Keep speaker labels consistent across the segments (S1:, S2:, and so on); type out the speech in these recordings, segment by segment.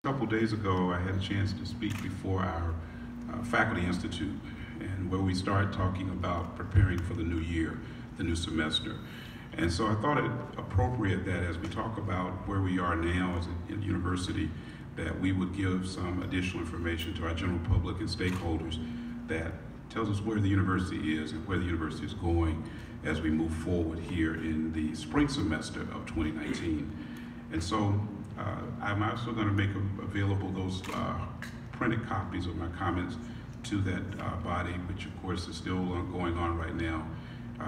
S1: A couple days ago, I had a chance to speak before our Faculty Institute, and where we started talking about preparing for the new year, the new semester. And so I thought it appropriate that as we talk about where we are now as a university, that we would give some additional information to our general public and stakeholders that tells us where the university is and where the university is going as we move forward here in the spring semester of 2019. And so I'm also going to make available those printed copies of my comments to that body, which of course is still going on right now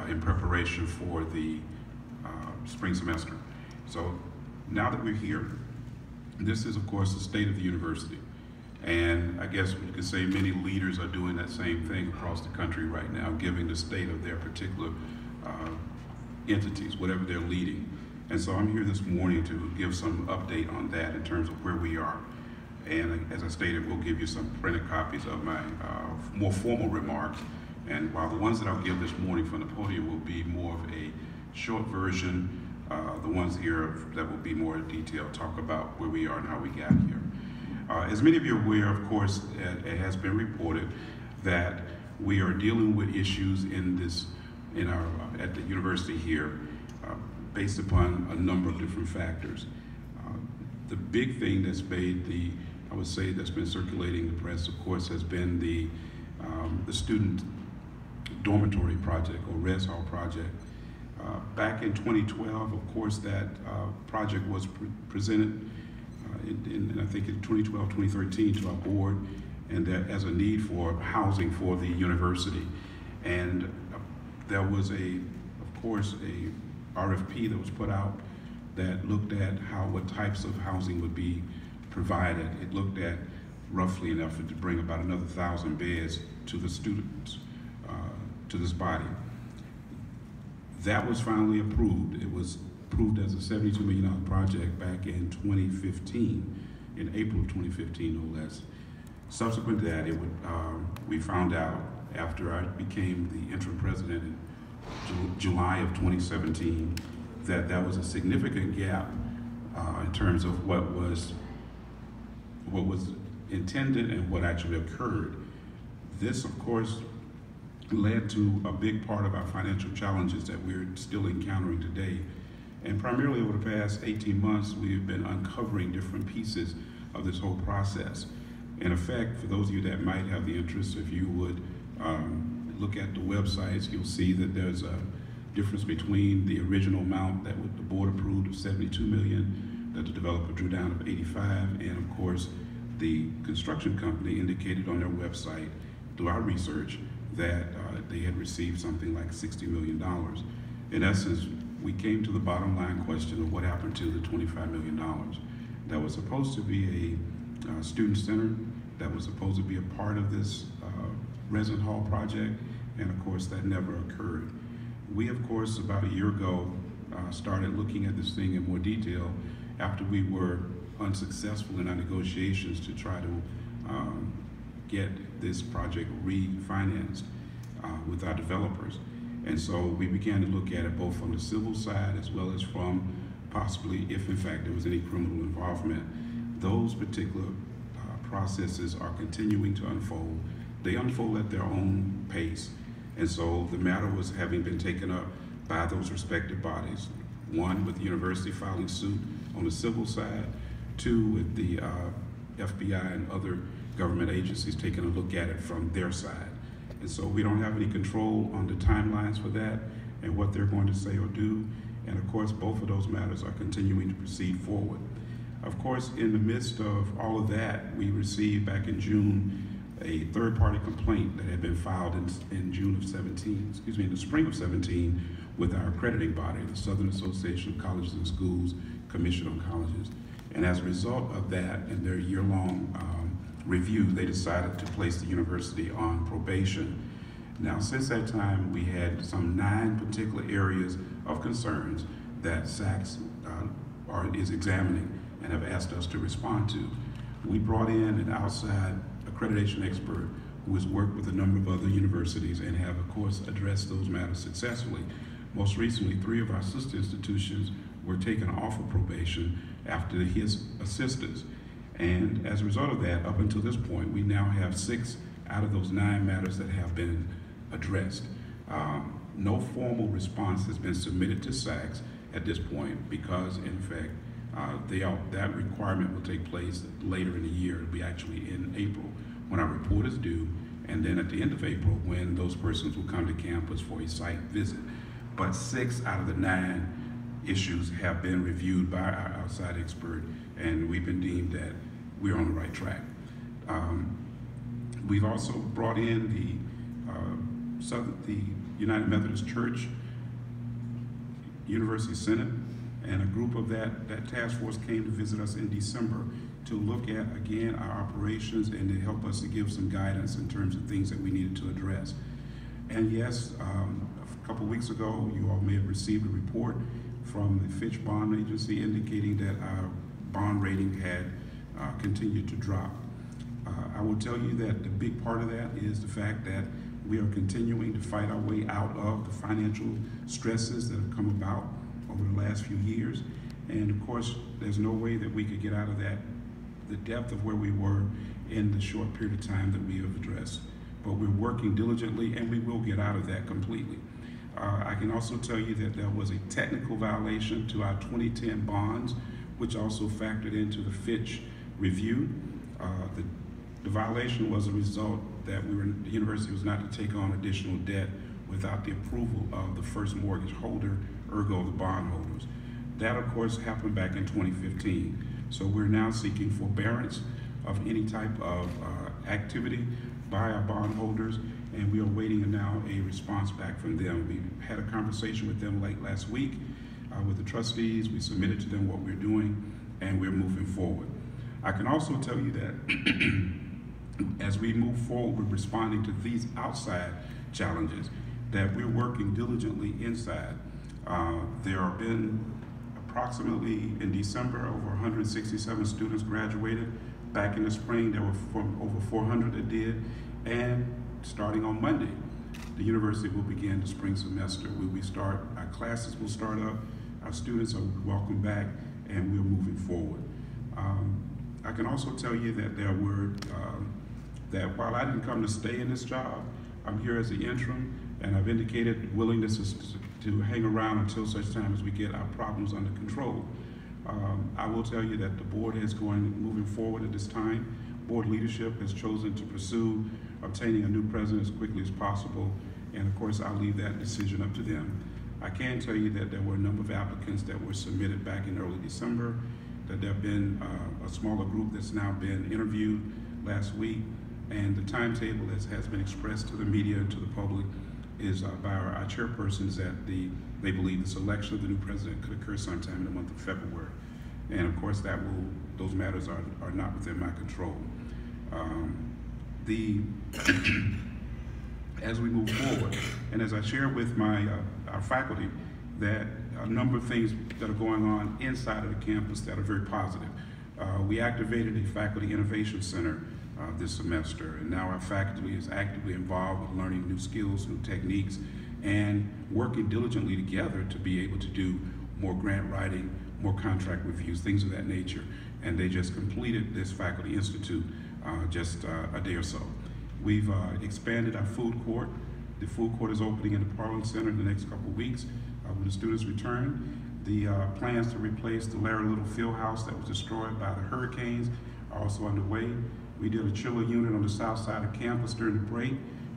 S1: in preparation for the spring semester. So now that we're here, this is of course the state of the university. And I guess we could say many leaders are doing that same thing across the country right now, giving the state of their particular entities, whatever they're leading. And so I'm here this morning to give some update on that in terms of where we are. And as I stated, we'll give you some printed copies of my more formal remarks. And while the ones that I'll give this morning from the podium will be more of a short version, the ones here that will be more detailed talk about where we are and how we got here. As many of you are aware, of course, it has been reported that we are dealing with issues at the university here based upon a number of different factors. The big thing that's made I would say that's been circulating the press, of course, has been the student dormitory project or res hall project. Back in 2012, of course, that project was presented in I think in 2012, 2013 to our board, and that as a need for housing for the university. And there was of course, a RFP that was put out that looked at what types of housing would be provided. It looked at roughly enough to bring about another 1,000 beds to the students, to this body. That was finally approved. It was approved as a $72 million project back in 2015, in April of 2015, no less. Subsequent to that, we found out after I became the interim president in July of 2017 that there was a significant gap in terms of what was intended and what actually occurred. This, of course, led to a big part of our financial challenges that we're still encountering today. And primarily over the past 18 months, we've been uncovering different pieces of this whole process. In effect, for those of you that might have the interest, if you would look at the websites, you'll see that there's a difference between the original amount that the board approved of $72 million, that the developer drew down of 85, and of course, the construction company indicated on their website through our research that they had received something like $60 million. In essence, we came to the bottom line question of what happened to the $25 million. That was supposed to be a student center, that was supposed to be a part of this resident hall project, and of course that never occurred. We, of course, about a year ago, started looking at this thing in more detail after we were unsuccessful in our negotiations to try to get this project refinanced with our developers. And so we began to look at it both from the civil side as well as from possibly, if in fact there was any criminal involvement. Those particular processes are continuing to unfold. They unfold at their own pace. And so the matter was having been taken up by those respective bodies. One, with the university filing suit on the civil side. Two, with the FBI and other government agencies taking a look at it from their side. And so we don't have any control on the timelines for that and what they're going to say or do. And of course, both of those matters are continuing to proceed forward. Of course, in the midst of all of that, we received back in June a third-party complaint that had been filed in June of 17, in the spring of 17, with our accrediting body, the Southern Association of Colleges and Schools Commission on Colleges. And as a result of that, in their year-long review, they decided to place the university on probation. Now, since that time, we had some 9 particular areas of concerns that SACS is examining and have asked us to respond to. We brought in an outside accreditation expert who has worked with a number of other universities and have, of course, addressed those matters successfully. Most recently, 3 of our sister institutions were taken off of probation after his assistance. And as a result of that, up until this point, we now have 6 out of those 9 matters that have been addressed. No formal response has been submitted to SACS at this point because, in fact, that requirement will take place later in the year. It'll be actually in April when our report is due, and then at the end of April when those persons will come to campus for a site visit. But 6 out of the 9 issues have been reviewed by our outside expert, and we've been deemed that we're on the right track. We've also brought in the United Methodist Church University Synod, and a group of that task force came to visit us in December to look at, again, our operations and to help us to give some guidance in terms of things that we needed to address. And yes, a couple weeks ago, you all may have received a report from the Fitch Bond Agency indicating that our bond rating had continued to drop. I will tell you that the big part of that is the fact that we are continuing to fight our way out of the financial stresses that have come about over the last few years. And of course, there's no way that we could get out of that, the depth of where we were in the short period of time that we have addressed. But we're working diligently, and we will get out of that completely. I can also tell you that there was a technical violation to our 2010 bonds, which also factored into the Fitch review. The violation was a result that the university was not to take on additional debt without the approval of the first mortgage holder, ergo the bondholders. That, of course, happened back in 2015. So we're now seeking forbearance of any type of activity by our bondholders, and we are waiting now a response back from them. We had a conversation with them late last week with the trustees. We submitted to them what we're doing, and we're moving forward. I can also tell you that as we move forward with responding to these outside challenges, that we're working diligently inside. There have been approximately, in December, over 167 students graduated. Back in the spring, there were over 400 that did. And starting on Monday, the university will begin the spring semester. Our classes will start up, our students are welcome back, and we're moving forward. I can also tell you that that while I didn't come to stay in this job, I'm here as the interim, and I've indicated willingness to hang around until such time as we get our problems under control. I will tell you that the board is moving forward at this time. Board leadership has chosen to pursue obtaining a new president as quickly as possible, and of course I'll leave that decision up to them. I can tell you that there were a number of applicants that were submitted back in early December, that there have been a smaller group that's now been interviewed last week, and the timetable has been expressed to the media and to the public is by our chairpersons that they believe the selection of the new president could occur sometime in the month of February. And of course those matters are not within my control. As we move forward, and as I share with our faculty, that a number of things that are going on inside of the campus that are very positive. We activated a faculty innovation center this semester, and now our faculty is actively involved with learning new skills, new techniques, and working diligently together to be able to do more grant writing, more contract reviews, things of that nature. And they just completed this faculty institute just a day or so. We've expanded our food court. The food court is opening in the Parliament Center in the next couple of weeks when the students return. The plans to replace the Larry Little Field House that was destroyed by the hurricanes are also underway. We did a chiller unit on the south side of campus during the break.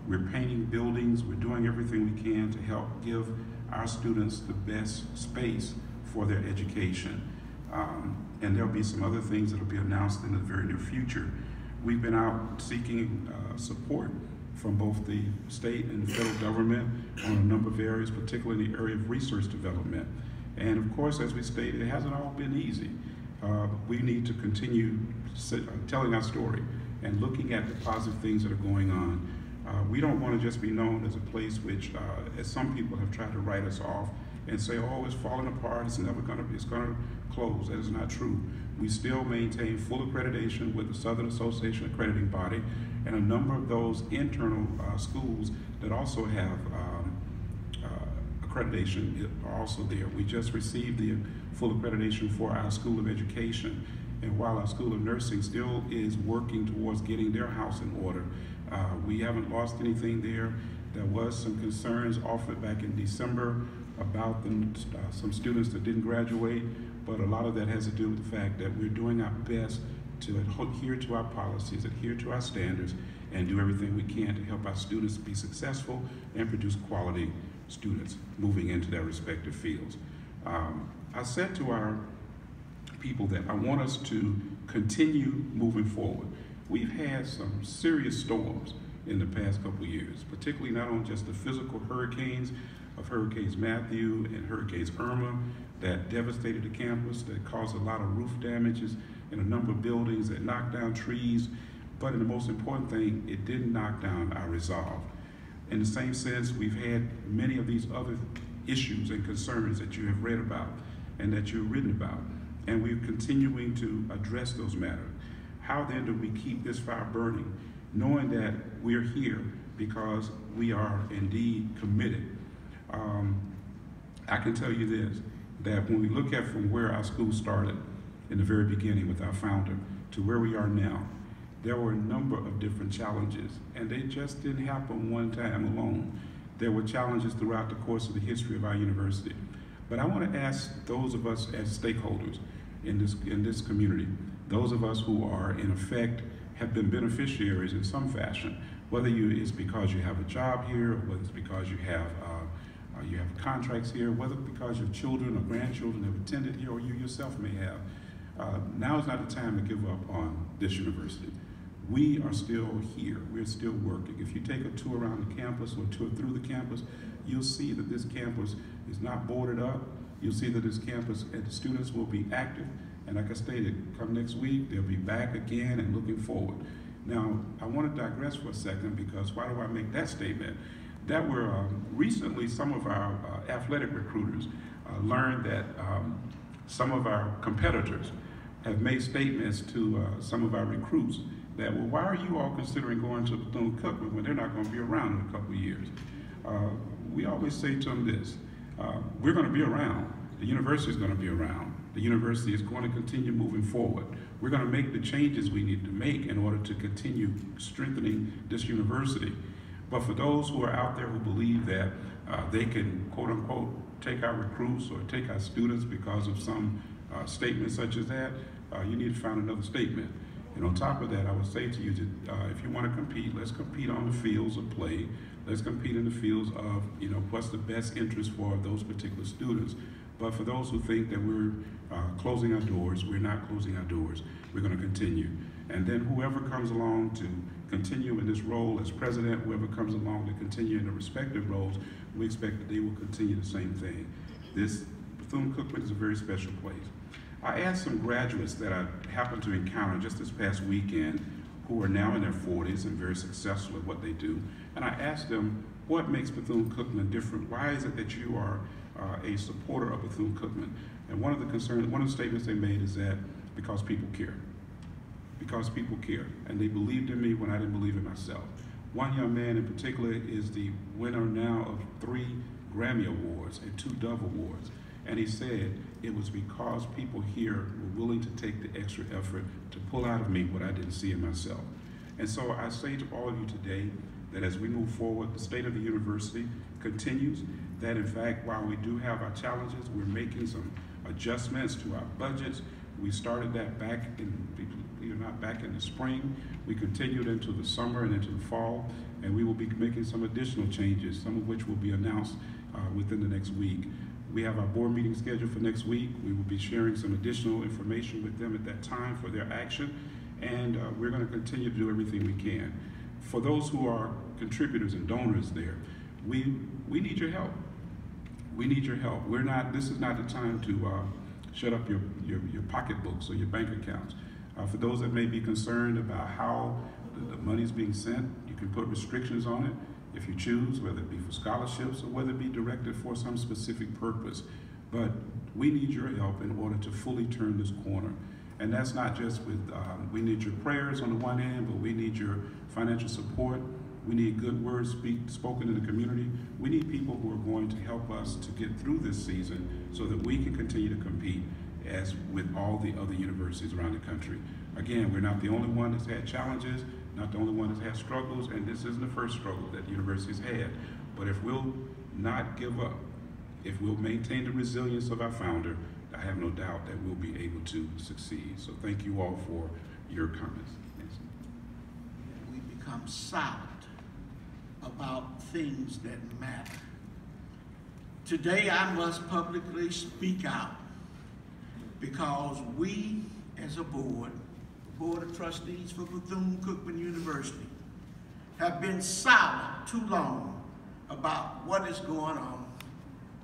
S1: We're painting buildings. We're doing everything we can to help give our students the best space for their education. And there'll be some other things that'll be announced in the very near future. We've been out seeking support from both the state and the federal government on a number of areas, particularly in the area of research development. And of course, as we stated, it hasn't all been easy. We need to continue telling our story and looking at the positive things that are going on. We don't want to just be known as a place which, as some people have tried to write us off and say, oh, it's falling apart, it's going to close. That is not true. We still maintain full accreditation with the Southern Association Accrediting Body, and a number of those internal schools that also have accreditation are also there. We just received the full accreditation for our School of Education, And while our School of Nursing still is working towards getting their house in order, we haven't lost anything there. There was some concerns offered back in December about some students that didn't graduate, but a lot of that has to do with the fact that we're doing our best to adhere to our policies, adhere to our standards, and do everything we can to help our students be successful and produce quality students moving into their respective fields. I said to our people that I want us to continue moving forward. We've had some serious storms in the past couple of years, particularly not on just the physical hurricanes of Hurricanes Matthew and Hurricanes Irma that devastated the campus, that caused a lot of roof damages in a number of buildings, that knocked down trees, but in the most important thing, it didn't knock down our resolve. In the same sense, we've had many of these other issues and concerns that you have read about and that you've written about, and we're continuing to address those matters. How then do we keep this fire burning, knowing that we're here because we are indeed committed? I can tell you this, that when we look at from where our school started in the very beginning with our founder to where we are now, there were a number of different challenges, and they just didn't happen one time alone. There were challenges throughout the course of the history of our university. But I want to ask those of us as stakeholders in this community, those of us who are in effect have been beneficiaries in some fashion, whether it's because you have a job here, or whether it's because you have contracts here, whether because your children or grandchildren have attended here, or you yourself may have. Now is not the time to give up on this university. We are still here. We're still working. If you take a tour around the campus or a tour through the campus, you'll see that this campus is not boarded up. You'll see that this campus and the students will be active. And like I stated, come next week, they'll be back again and looking forward. Now, I want to digress for a second, because why do I make that statement? That were recently some of our athletic recruiters learned that some of our competitors have made statements to some of our recruits that, well, why are you all considering going to Bethune-Cookman when they're not going to be around in a couple of years? We always say to them this, we're going to be around. The university is going to be around. The university is going to continue moving forward. We're going to make the changes we need to make in order to continue strengthening this university. But for those who are out there who believe that they can, quote unquote, take our recruits or take our students because of some statement such as that, you need to find another statement. And on top of that, I would say to you that if you want to compete, let's compete on the fields of play. Let's compete in the fields of, what's the best interest for those particular students. But for those who think that we're closing our doors, we're not closing our doors. We're going to continue. And then whoever comes along to continue in this role as president, whoever comes along to continue in the respective roles, we expect that they will continue the same thing. This Bethune-Cookman is a very special place. I asked some graduates that I happened to encounter just this past weekend who are now in their 40s and very successful at what they do. And I asked them, what makes Bethune-Cookman different? Why is it that you are a supporter of Bethune-Cookman? And one of the statements they made is that because people care. Because people care. And they believed in me when I didn't believe in myself. One young man in particular is the winner now of 3 Grammy Awards and 2 Dove Awards. And he said it was because people here were willing to take the extra effort to pull out of me what I didn't see in myself. And so I say to all of you today that as we move forward, the state of the university continues, that in fact, while we do have our challenges, we're making some adjustments to our budgets. We started that back in the spring. We continued into the summer and into the fall, and we will be making some additional changes, some of which will be announced within the next week. We have our board meeting scheduled for next week. We will be sharing some additional information with them at that time for their action, and we're going to continue to do everything we can. For those who are contributors and donors there, we need your help. We need your help. This is not the time to shut up your pocketbooks or your bank accounts. For those that may be concerned about how the money is being sent, you can put restrictions on it if you choose, whether it be for scholarships or whether it be directed for some specific purpose. But we need your help in order to fully turn this corner. And that's not just with, we need your prayers on the one hand, but we need your financial support. We need good words spoken in the community. We need people who are going to help us to get through this season so that we can continue to compete as with all the other universities around the country. Again, we're not the only one that's had challenges, not the only one that's had struggles, and this isn't the first struggle that universities had. But if we'll not give up, if we'll maintain the resilience of our founder, I have no doubt that we'll be able to succeed. So thank you all for your comments.
S2: We become silent about things that matter. Today I must publicly speak out because we as a board of trustees for Bethune-Cookman University have been silent too long about what is going on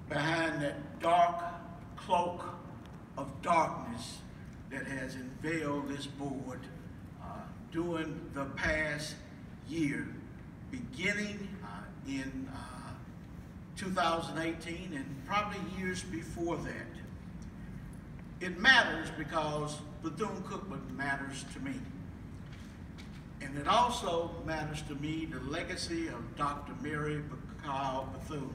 S2: behind that dark cloak of darkness that has enveiled this board during the past year, beginning in 2018 and probably years before that. It matters because Bethune-Cookman matters to me. And it also matters to me the legacy of Dr. Mary Bethune.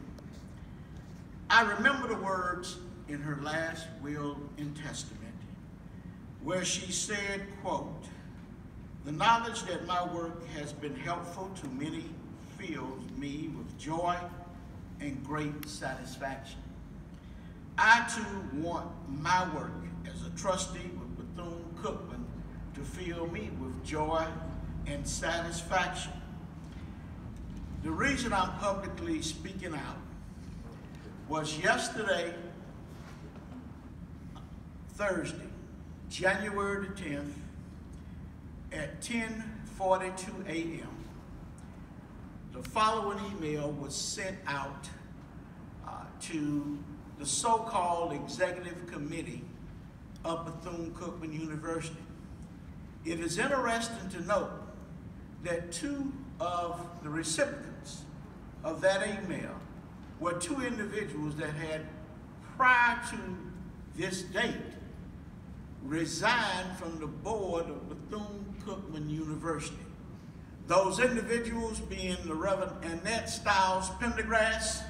S2: I remember the words in her last will and testament where she said, quote, "The knowledge that my work has been helpful to many fills me with joy and great satisfaction. I too want my work as a trustee with Bethune-Cookman to fill me with joy and satisfaction." The reason I'm publicly speaking out was yesterday, Thursday, January the 10th, at 10:42 a.m., the following email was sent out to the so-called executive committee of Bethune-Cookman University. It is interesting to note that two of the recipients of that email were two individuals that had, prior to this date, resigned from the board of Bethune-Cookman University. Those individuals being the Reverend Annette Stiles Pendergrass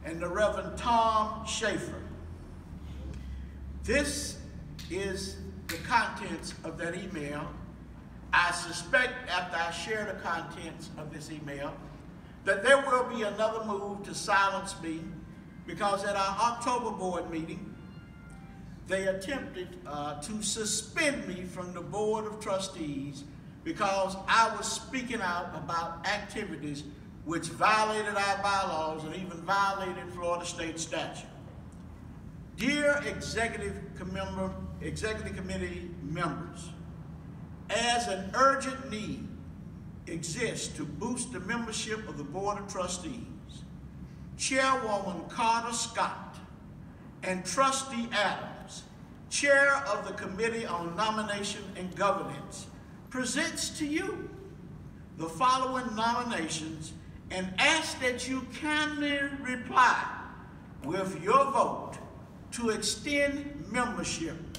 S2: and the Reverend Tom Schaefer. This is the contents of that email. I suspect after I share the contents of this email that there will be another move to silence me, because at our October board meeting, they attempted to suspend me from the board of trustees because I was speaking out about activities which violated our bylaws and even violated Florida state statute. Dear executive committee members, as an urgent need exists to boost the membership of the Board of Trustees, Chairwoman Carter Scott and Trustee Adams, Chair of the Committee on Nomination and Governance, presents to you the following nominations and ask that you kindly reply with your vote to extend membership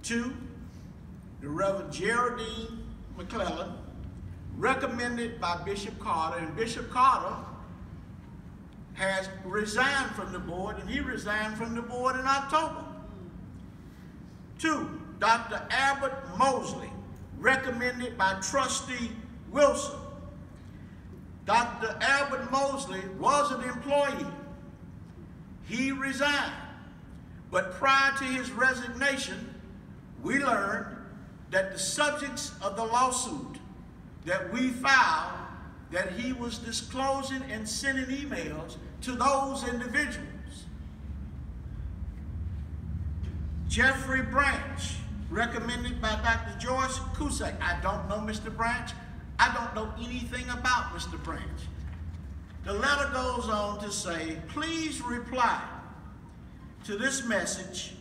S2: to the Reverend Geraldine McClellan, recommended by Bishop Carter, and Bishop Carter has resigned from the board, and he resigned from the board in October. 2, Dr. Albert Mosley, recommended by Trustee Wilson. Dr. Albert Mosley was an employee. He resigned, but prior to his resignation, we learned that the subjects of the lawsuit that we filed, that he was disclosing and sending emails to those individuals. Jeffrey Branch, recommended by Dr. Joyce Cusack. I don't know Mr. Branch. I don't know anything about Mr. Branch. The letter goes on to say, please reply to this message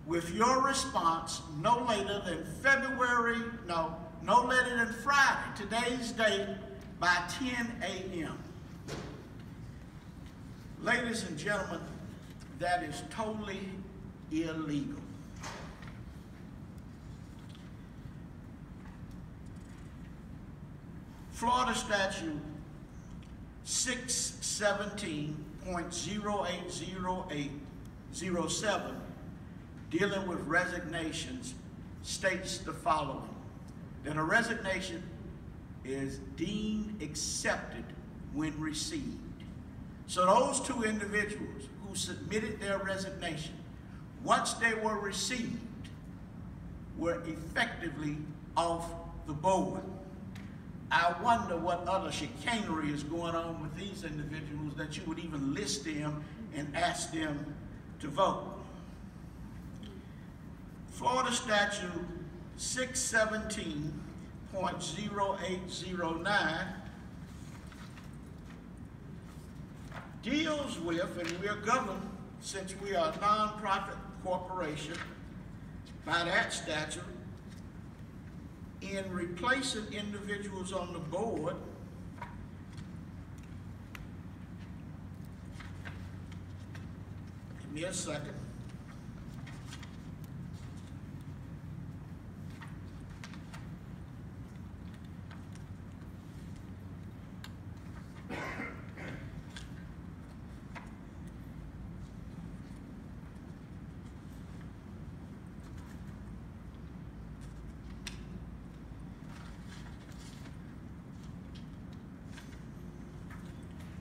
S2: with your response no later than no later than Friday, today's date, by 10 a.m. Ladies and gentlemen, that is totally illegal. Florida statute 617.080807 dealing with resignations states the following: that a resignation is deemed accepted when received. So those two individuals who submitted their resignation, once they were received, were effectively off the board. I wonder what other chicanery is going on with these individuals that you would even list them and ask them to vote. Florida Statute 617.0809 deals with, and we are governed, since we are a nonprofit corporation, by that statute, in replacing individuals on the board give me a second.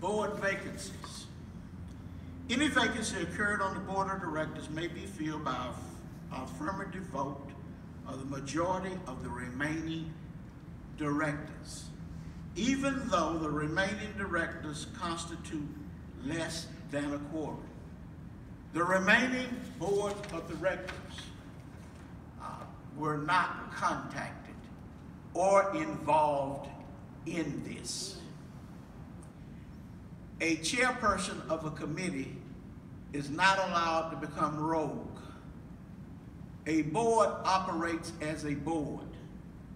S2: Board vacancies. Any vacancy occurred on the board of directors may be filled by affirmative vote of the majority of the remaining directors, even though the remaining directors constitute less than a quorum. The remaining board of directors were not contacted or involved in this. A chairperson of a committee is not allowed to become rogue. A board operates as a board.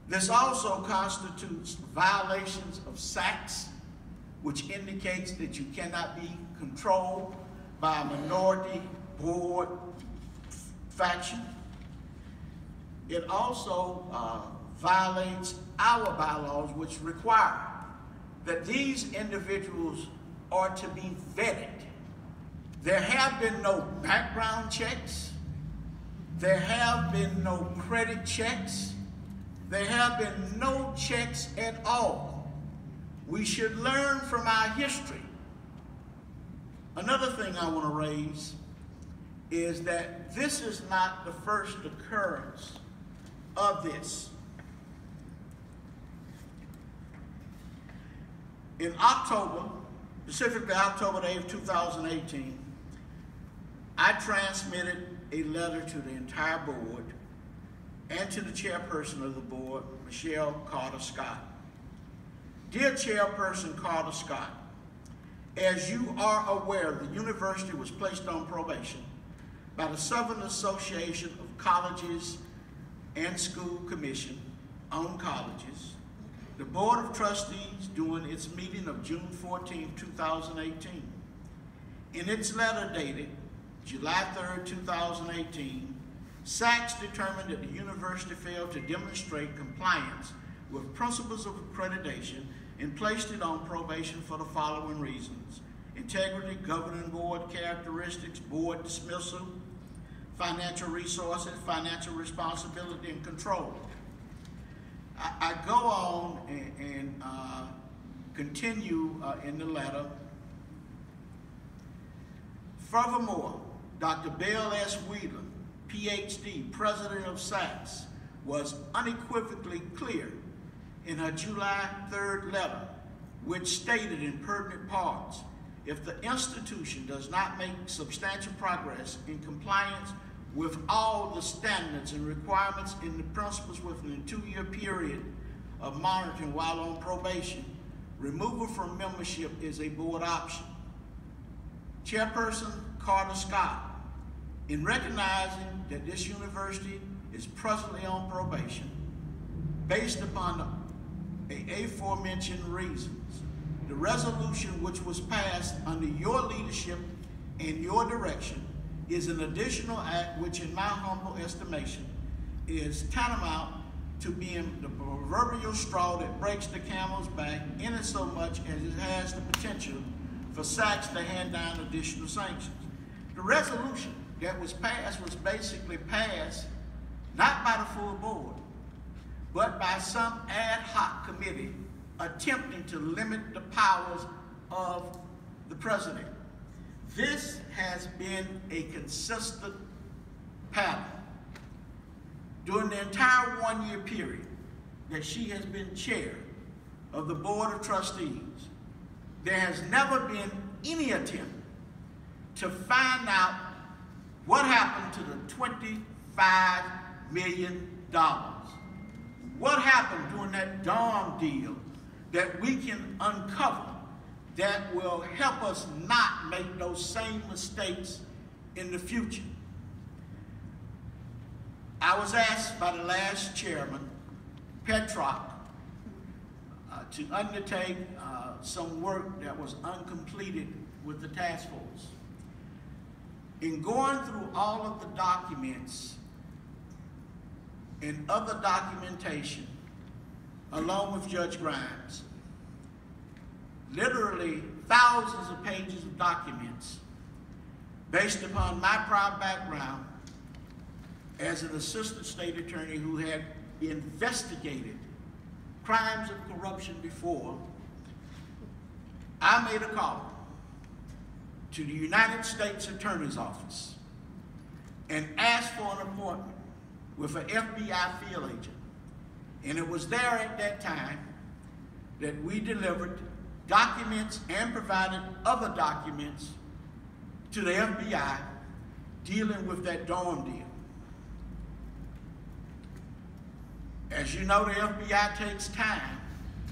S2: This also constitutes violations of SACS, which indicates that you cannot be controlled by a minority board faction. It also violates our bylaws, which require that these individuals are to be vetted. There have been no background checks. There have been no credit checks. There have been no checks at all. We should learn from our history. Another thing I want to raise is that this is not the first occurrence of this. In October, specifically October 8th, 2018, I transmitted a letter to the entire board and to the chairperson of the board, Michelle Carter Scott. Dear Chairperson Carter Scott, as you are aware, the university was placed on probation by the Southern Association of Colleges and School Commission on Colleges. The Board of Trustees, during its meeting of June 14, 2018, in its letter dated July 3, 2018, SACS determined that the university failed to demonstrate compliance with principles of accreditation and placed it on probation for the following reasons: integrity, governing board characteristics, board dismissal, financial resources, financial responsibility, and control. I go on and continue in the letter. Furthermore, Dr. Belle S. Wheeler, PhD, president of SACS, was unequivocally clear in her July 3rd letter, which stated in pertinent parts, if the institution does not make substantial progress in compliance with all the standards and requirements in the principles within a 2-year period of monitoring while on probation, removal from membership is a board option. Chairperson Carter Scott, in recognizing that this university is presently on probation, based upon the aforementioned reasons, the resolution which was passed under your leadership and your direction is an additional act which, in my humble estimation, is tantamount to being the proverbial straw that breaks the camel's back, in as so much as it has the potential for SACS to hand down additional sanctions. The resolution that was passed was basically passed not by the full board, but by some ad hoc committee attempting to limit the powers of the president. This has been a consistent pattern. During the entire one-year period that she has been chair of the Board of Trustees, there has never been any attempt to find out what happened to the $25 million. What happened during that dorm deal that we can uncover that will help us not make those same mistakes in the future? I was asked by the last chairman, Petrock, to undertake some work that was uncompleted with the task force. In going through all of the documents and other documentation, along with Judge Grimes, literally thousands of pages of documents based upon my prior background as an assistant state attorney who had investigated crimes of corruption before, I made a call to the United States Attorney's Office and asked for an appointment with an FBI field agent. And it was there at that time that we delivered documents and provided other documents to the FBI dealing with that dorm deal. As you know, the FBI takes time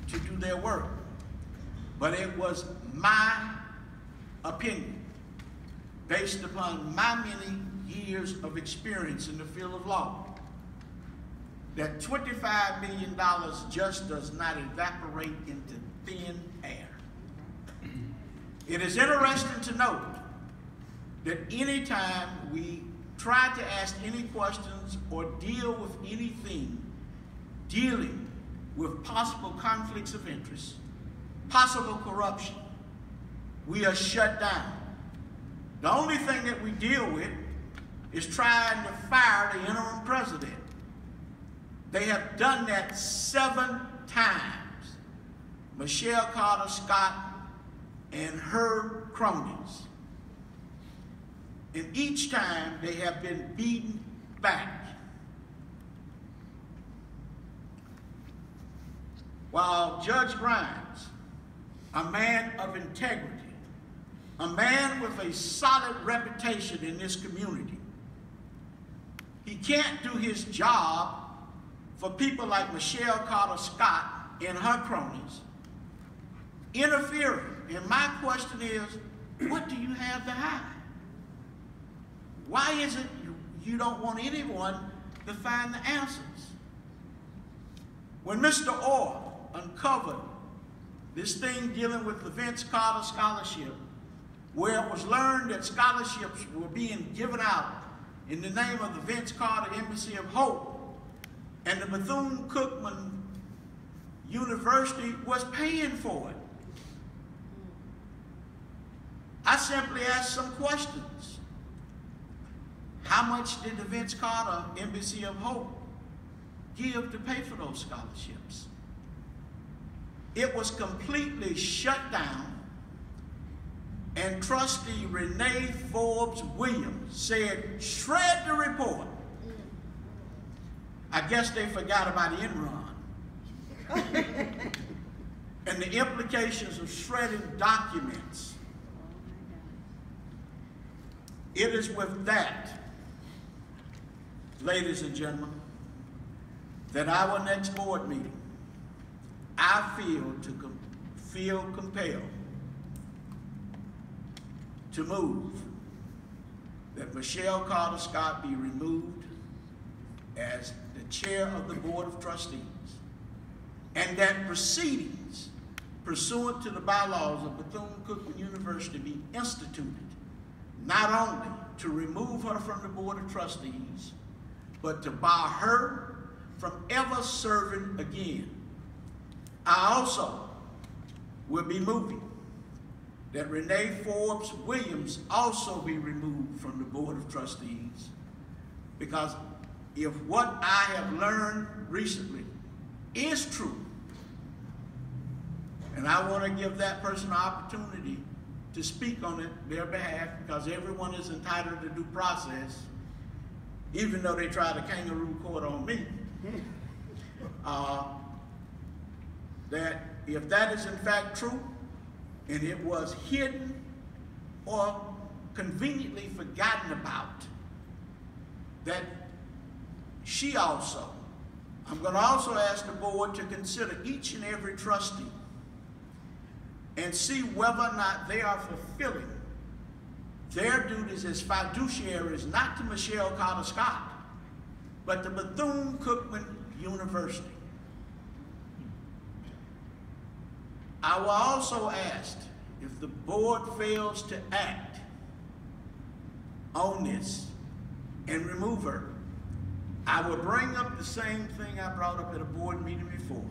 S2: to do their work, but it was my opinion, based upon my many years of experience in the field of law, that $25 million just does not evaporate into thin air. It is interesting to note that anytime we try to ask any questions or deal with anything dealing with possible conflicts of interest, possible corruption, we are shut down. The only thing that we deal with is trying to fire the interim president. They have done that 7 times. Michelle Carter Scott and her cronies. And each time they have been beaten back. While Judge Grimes, a man of integrity, a man with a solid reputation in this community, he can't do his job for people like Michelle Carter Scott and her cronies interfering. And my question is, what do you have to hide? Why is it you don't want anyone to find the answers? When Mr. Orr uncovered this thing dealing with the Vince Carter Scholarship, where it was learned that scholarships were being given out in the name of the Vince Carter Embassy of Hope, and the Bethune-Cookman University was paying for it. I simply asked some questions. How much did the Vince Carter Embassy of Hope give to pay for those scholarships? It was completely shut down, and trustee Renee Forbes Williams said, shred the report. I guess they forgot about Enron and the implications of shredding documents. It is with that, ladies and gentlemen, that our next board meeting, I feel compelled to move that Michelle Carter Scott be removed as the chair of the Board of Trustees, and that proceedings pursuant to the bylaws of Bethune-Cookman University be instituted, not only to remove her from the Board of Trustees, but to bar her from ever serving again. I also will be moving that Renee Forbes Williams also be removed from the Board of Trustees, because if what I have learned recently is true, and I want to give that person an opportunity to speak on their behalf, because everyone is entitled to due process, even though they tried a kangaroo court on me, that if that is in fact true, and it was hidden or conveniently forgotten about, that she also, I'm going to also ask the board to consider each and every trustee and see whether or not they are fulfilling their duties as fiduciaries, not to Michelle Carter Scott, but to Bethune-Cookman University. I will also ask, if the board fails to act on this and remove her, I will bring up the same thing I brought up at a board meeting before,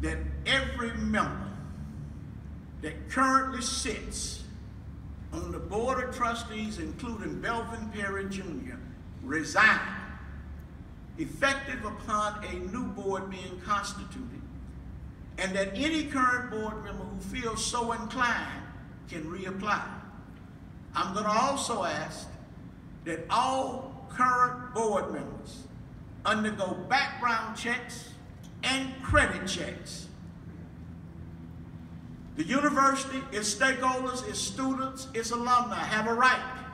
S2: that every member that currently sits on the Board of Trustees, including Belvin Perry Jr., resign, effective upon a new board being constituted, and that any current board member who feels so inclined can reapply. I'm going to also ask that all current board members undergo background checks and credit checks. The university, its stakeholders, its students, its alumni have a right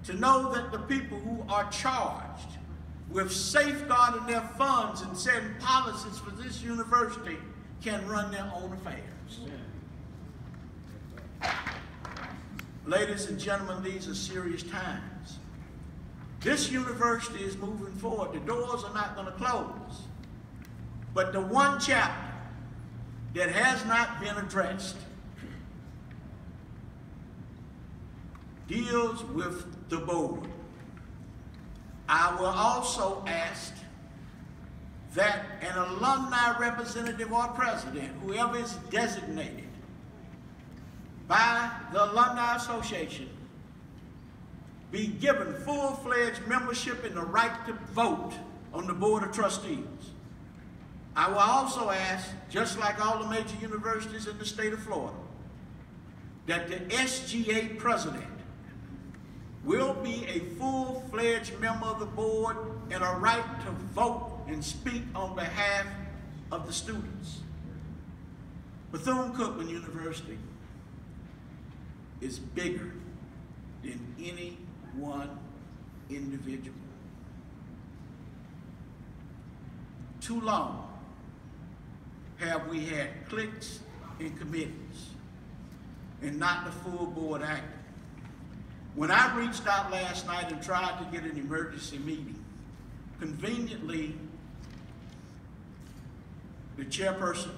S2: to know that the people who are charged with safeguarding their funds and setting policies for this university can run their own affairs. Ladies and gentlemen, these are serious times. This university is moving forward. The doors are not going to close. But the one chapter that has not been addressed deals with the board. I will also ask that an alumni representative or president, whoever is designated by the Alumni Association, be given full-fledged membership and the right to vote on the Board of Trustees. I will also ask, just like all the major universities in the state of Florida, that the SGA president will be a full-fledged member of the board and a right to vote and speak on behalf of the students. Bethune-Cookman University is bigger than any one individual. Too long have we had cliques and committees and not the full board acting. When I reached out last night and tried to get an emergency meeting, conveniently, the chairperson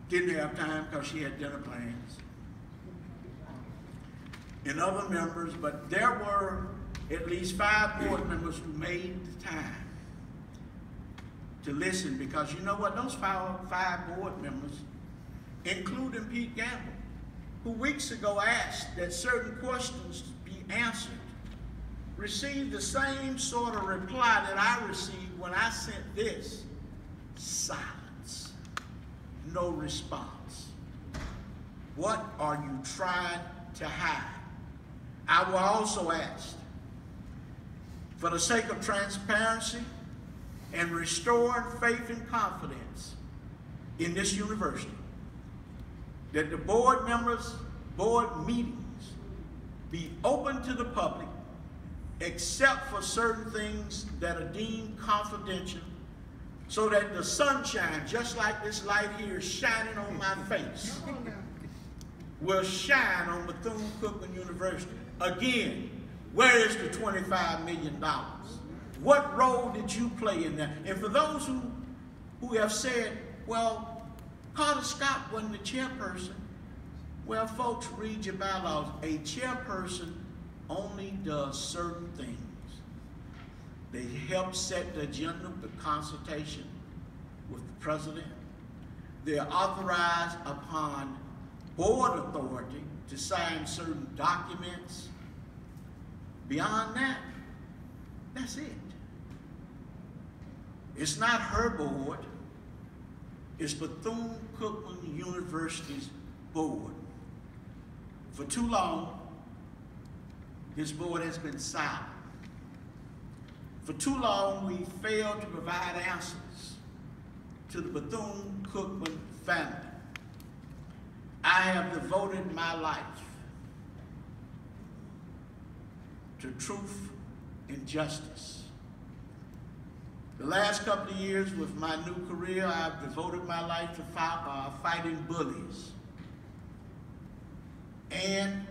S2: didn't have time because she had dinner plans, and other members, but there were at least 5 board members who made the time to listen, because you know what, those five board members, including Pete Gamble, who weeks ago asked that certain questions be answered, received the same sort of reply that I received when I sent this: silence, no response. What are you trying to hide? I will also ask, for the sake of transparency and restoring faith and confidence in this university, that the board members' board meetings be open to the public, except for certain things that are deemed confidential, so that the sunshine, just like this light here is shining on my face, will shine on Bethune-Cookman University. Again, where is the $25 million? What role did you play in that? And for those who have said, well, Carter Scott wasn't the chairperson, well, folks, read your bylaws. A chairperson only does certain things. They help set the agenda with consultation with the president. They're authorized upon board authority to sign certain documents. Beyond that, that's it. It's not her board. It's Bethune-Cookman University's board. For too long, this board has been silent. For too long, we failed to provide answers to the Bethune-Cookman family. I have devoted my life to truth and justice. The last couple of years with my new career, I've devoted my life to fighting bullies. And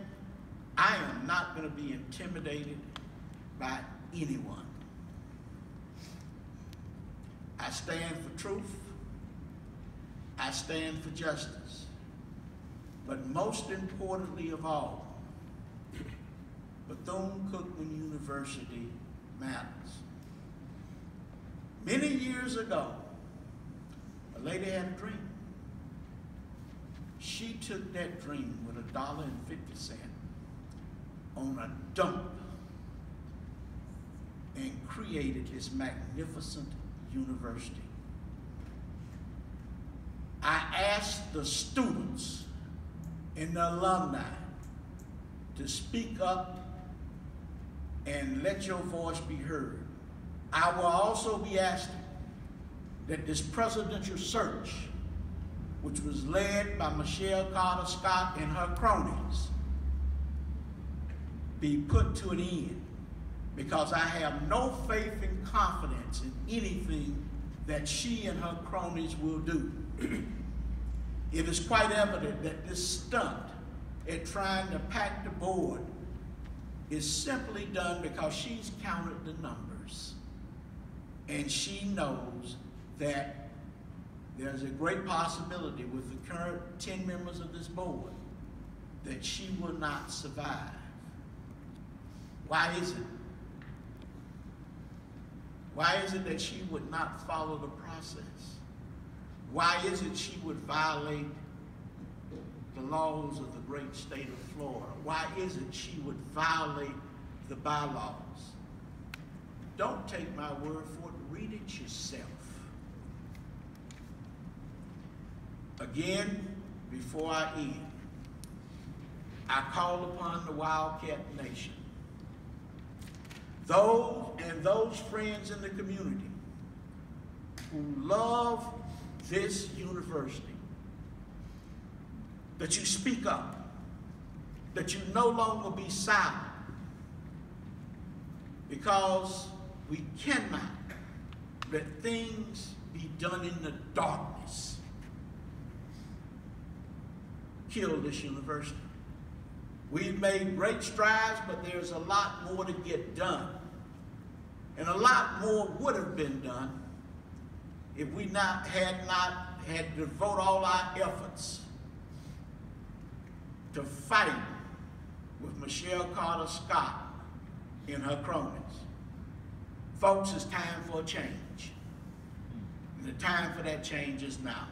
S2: I am not going to be intimidated by anyone. I stand for truth. I stand for justice. But most importantly of all, Bethune-Cookman University matters. Many years ago, a lady had a dream. She took that dream with $1.50 on a dump and created this magnificent university. I asked the students and the alumni to speak up and let your voice be heard. I will also be asking that this presidential search, which was led by Michelle Carter Scott and her cronies, be put to an end, because I have no faith and confidence in anything that she and her cronies will do. It is quite evident that this stunt at trying to pack the board is simply done because she's counted the numbers. And she knows that there's a great possibility with the current 10 members of this board that she will not survive. Why is it? Why is it that she would not follow the process? Why is it she would violate the laws of the great state of Florida? Why is it she would violate the bylaws? Don't take my word for it. Read it yourself. Again, before I end, I call upon the Wildcat Nation, those friends in the community who love this university, that you speak up, that you no longer be silent, because we cannot let things be done in the darkness kill this university. We've made great strides, but there's a lot more to get done. And a lot more would have been done if we had to devote all our efforts to fight with Michelle Carter Scott and her cronies. Folks, it's time for a change. And the time for that change is now.